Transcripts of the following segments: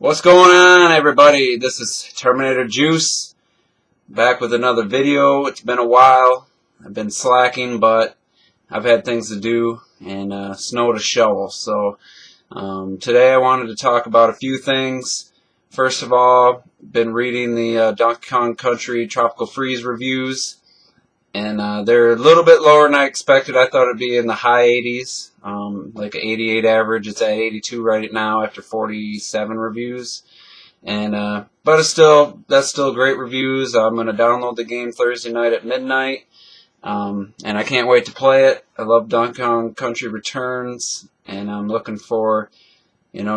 What's going on, everybody? This is Terminator Juice, back with another video. It's been a while. I've been slacking, but I've had things to do and snow to shovel. So today I wanted to talk about a few things. First of all, been reading the Donkey Kong Country Tropical Freeze reviews, and they're a little bit lower than I expected. I thought it'd be in the high 80s. Like an 88 average. It's at 82 right now after 47 reviews, and but that's still great reviews. I'm gonna download the game Thursday night at midnight, and I can't wait to play it. I love Donkey Kong Country Returns, and I'm looking for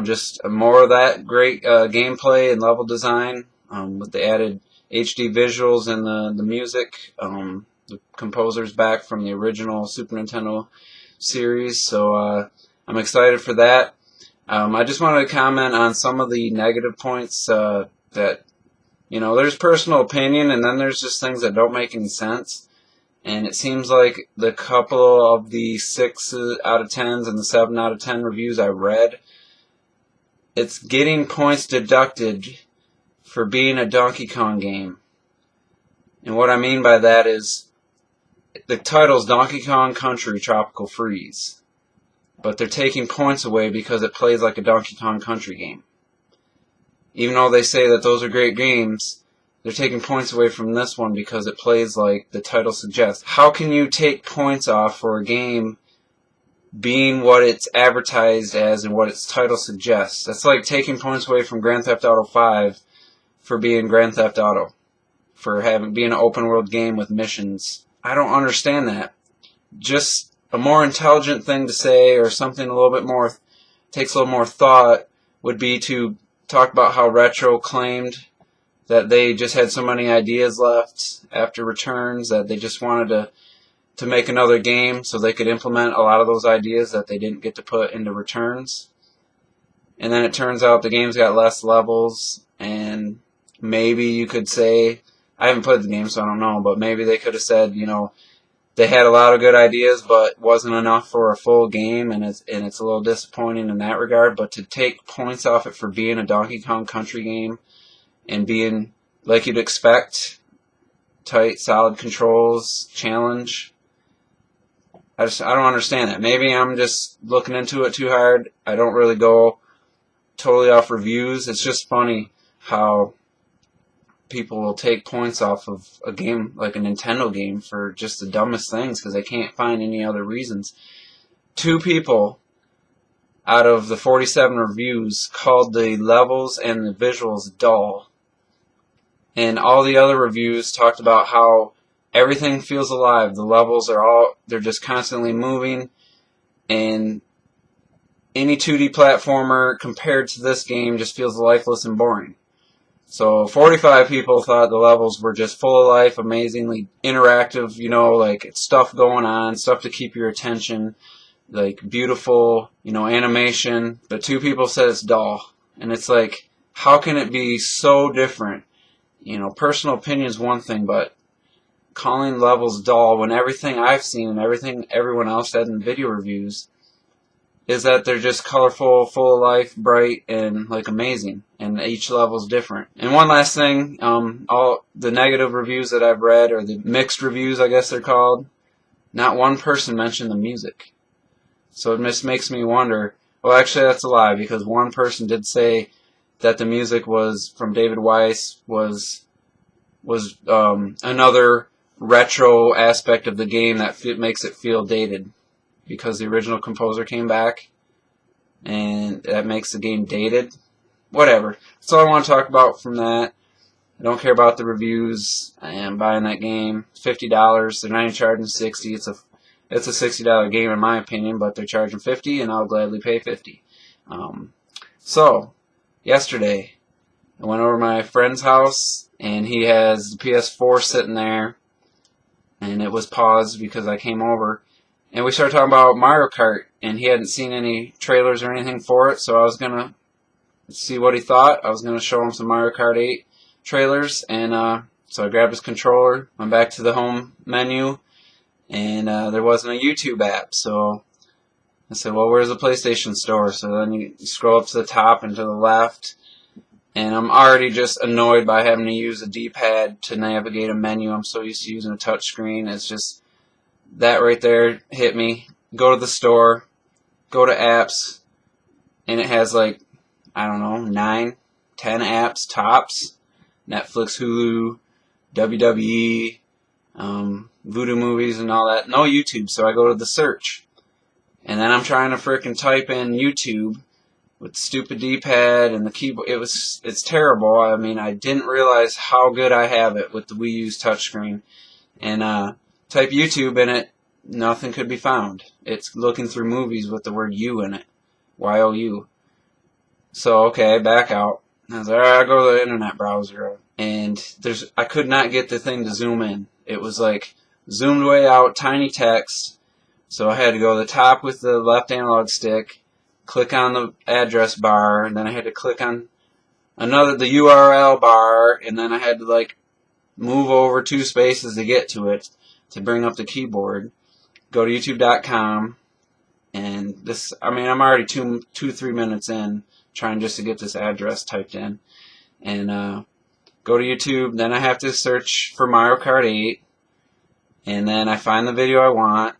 just more of that great gameplay and level design with the added HD visuals and the music. The composer's back from the original Super Nintendo series, so I'm excited for that. I just wanted to comment on some of the negative points that there's personal opinion, and then there's just things that don't make any sense. And it seems like the couple of the 6 out of 10s and the 7 out of 10 reviews I read, it's getting points deducted for being a Donkey Kong game. And what I mean by that is, the title's Donkey Kong Country Tropical Freeze, but they're taking points away because it plays like a Donkey Kong Country game. Even though they say that those are great games, they're taking points away from this one because it plays like the title suggests. How can you take points off for a game being what it's advertised as and what its title suggests? That's like taking points away from Grand Theft Auto 5 for being Grand Theft Auto, for being an open world game with missions. I don't understand that. Just a more intelligent thing to say, or something a little bit more, takes a little more thought, would be to talk about how Retro claimed that they just had so many ideas left after Returns that they just wanted to make another game so they could implement a lot of those ideas that they didn't get to put into Returns. And then it turns out the game's got less levels, and maybe you could say, I haven't played the game, so I don't know, but maybe they could have said, they had a lot of good ideas, but wasn't enough for a full game, and it's a little disappointing in that regard. But to take points off it for being a Donkey Kong Country game and being like you'd expect, tight, solid controls, challenge, I don't understand that. Maybe I'm just looking into it too hard. I don't really go totally off reviews. It's just funny how people will take points off of a game like a Nintendo game for just the dumbest things because they can't find any other reasons. 2 people out of the 47 reviews called the levels and the visuals dull, and all the other reviews talked about how everything feels alive. The levels they're just constantly moving, and any 2D platformer compared to this game just feels lifeless and boring. So 45 people thought the levels were just full of life, amazingly interactive, like stuff going on, stuff to keep your attention, like beautiful, animation. But 2 people said it's dull. And it's like, how can it be so different? Personal opinion is one thing, but calling levels dull when everything I've seen and everything everyone else said in video reviews is that they're just colorful, full of life, bright, and like amazing, and each level's different. And one last thing, all the negative reviews that I've read, or the mixed reviews I guess they're called, not one person mentioned the music. So it just makes me wonder, well actually that's a lie, because one person did say that the music was from David Weiss, was another retro aspect of the game that makes it feel dated, because the original composer came back, and that makes the game dated. Whatever. That's all I want to talk about from that. I don't care about the reviews. I am buying that game. $50. They're not even charging $60. It's a $60 game in my opinion, but they're charging $50, and I'll gladly pay $50. So, yesterday, I went over to my friend's house, and he has the PS4 sitting there, and it was paused because I came over. And we started talking about Mario Kart, and he hadn't seen any trailers or anything for it, so I was going to see what he thought. I was going to show him some Mario Kart 8 trailers, and so I grabbed his controller, went back to the home menu, and there wasn't a YouTube app, so I said, well, where's the PlayStation Store? So then you scroll up to the top and to the left, and I'm already just annoyed by having to use a D-pad to navigate a menu. I'm so used to using a touch screen. It's just that right there hit me. Go to the store, go to apps, and it has like, I don't know, 9, 10 apps tops. Netflix, Hulu, WWE, Voodoo Movies and all that. No YouTube, so I go to the search. And then I'm trying to frickin' type in YouTube with the stupid D-pad and the keyboard. It's terrible. I mean, I didn't realize how good I have it with the Wii U's touchscreen. And type YouTube in it, nothing could be found. It's looking through movies with the word U in it. Y-O-U. So, okay, back out. I was like, alright, I'll go to the internet browser. And I could not get the thing to zoom in. It was like zoomed way out, tiny text. So I had to go to the top with the left analog stick, click on the address bar, and then I had to click on the URL bar, and then I had to like move over 2 spaces to get to it to bring up the keyboard. Go to youtube.com, and this, I mean, I'm already 3 minutes in trying just to get this address typed in, and go to YouTube. Then I have to search for Mario Kart 8, and then I find the video I want,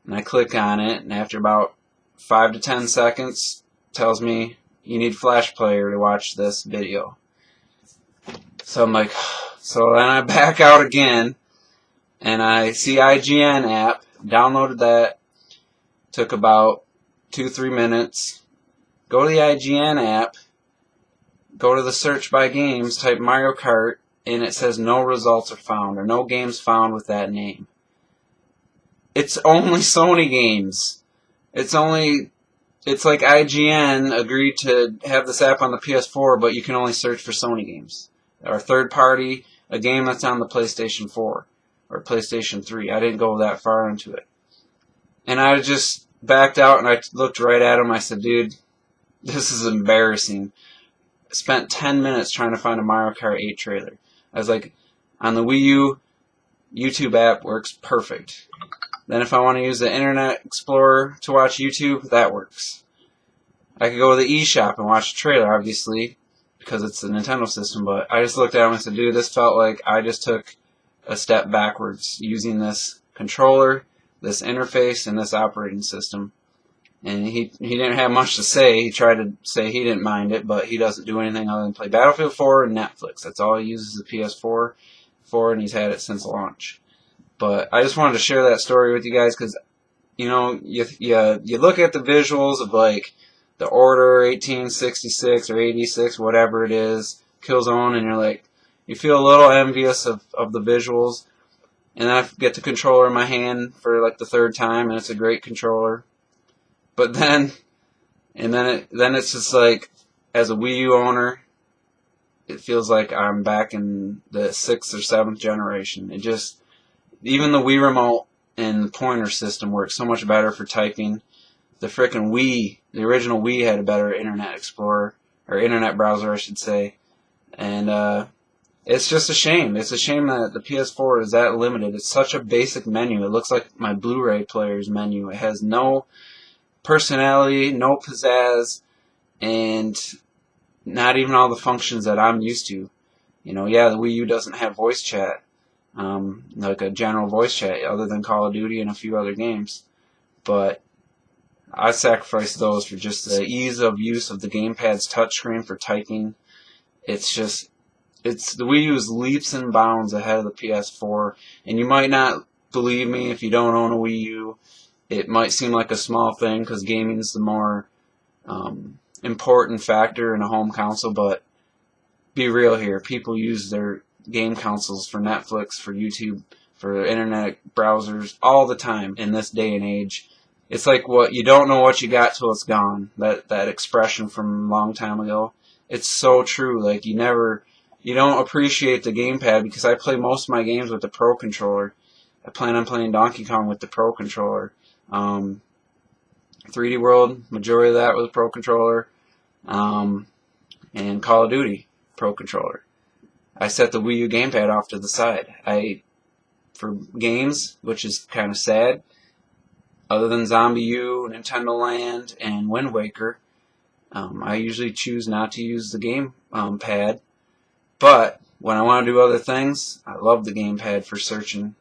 and I click on it, and after about 5 to 10 seconds, tells me you need Flash Player to watch this video. So I'm like, so then I back out again, and I see IGN App, downloaded that, took about 2-3 minutes. Go to the IGN app, go to the search by games, type Mario Kart, and it says no results are found, or no games found with that name. It's only Sony games. It's like IGN agreed to have this app on the PS4, but you can only search for Sony games. Or third party, a game that's on the PlayStation 4, or PlayStation 3. I didn't go that far into it. And I just backed out, and I looked right at him. I said, dude, this is embarrassing. I spent 10 minutes trying to find a Mario Kart 8 trailer. I was like, on the Wii U, YouTube app works perfect. Then if I want to use the Internet Explorer to watch YouTube, that works. I could go to the eShop and watch a trailer, obviously, because it's a Nintendo system, but I just looked at him and said, dude, this felt like I just took a step backwards using this controller, this interface, and this operating system. And he didn't have much to say. He tried to say he didn't mind it, but he doesn't do anything other than play Battlefield 4 and Netflix. That's all he uses the PS4 for, and he's had it since launch. But I just wanted to share that story with you guys because, you know, you look at the visuals of like the Order 1866 or 86, whatever it is, Killzone, and you're like, you feel a little envious of the visuals. And then I get the controller in my hand for like the 3rd time, and it's a great controller. But then it's just like, as a Wii U owner, it feels like I'm back in the 6th or 7th generation. It just, even the Wii remote and the pointer system works so much better for typing. The frickin' Wii, the original Wii had a better Internet Explorer, or Internet browser, I should say. And it's just a shame. It's a shame that the PS4 is that limited. It's such a basic menu. It looks like my Blu-ray player's menu. It has no personality, no pizzazz, and not even all the functions that I'm used to. You know, yeah, the Wii U doesn't have voice chat, like a general voice chat, other than Call of Duty and a few other games. But I sacrificed those for just the ease of use of the gamepad's touchscreen for typing. The Wii U is leaps and bounds ahead of the PS4, and you might not believe me if you don't own a Wii U. It might seem like a small thing because gaming is the more important factor in a home console, but be real here. People use their game consoles for Netflix, for YouTube, for internet browsers all the time in this day and age. It's like you don't know what you got till it's gone. That expression from a long time ago. It's so true. Like you don't appreciate the gamepad because I play most of my games with the Pro Controller. I plan on playing Donkey Kong with the Pro Controller. 3D World, majority of that with Pro Controller, and Call of Duty Pro Controller. I set the Wii U gamepad off to the side. For games, which is kind of sad, other than Zombie U, Nintendo Land, and Wind Waker, I usually choose not to use the game pad, but when I want to do other things, I love the gamepad for searching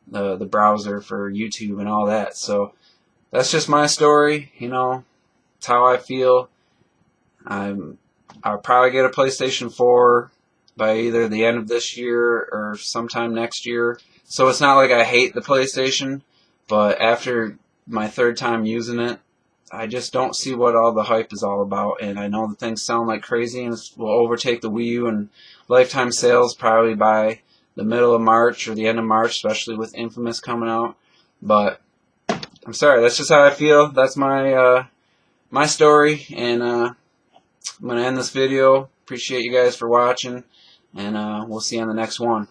the browser for YouTube and all that. So that's just my story. You know, it's how I feel. I'll probably get a PlayStation 4 by either the end of this year or sometime next year. So it's not like I hate the PlayStation, but after my third time using it, I just don't see what all the hype is all about. And I know the things sound like crazy and will overtake the Wii U in lifetime sales probably by the middle of March or the end of March, especially with Infamous coming out. But I'm sorry, that's just how I feel. That's my my story, and I'm going to end this video. Appreciate you guys for watching, and we'll see you on the next one.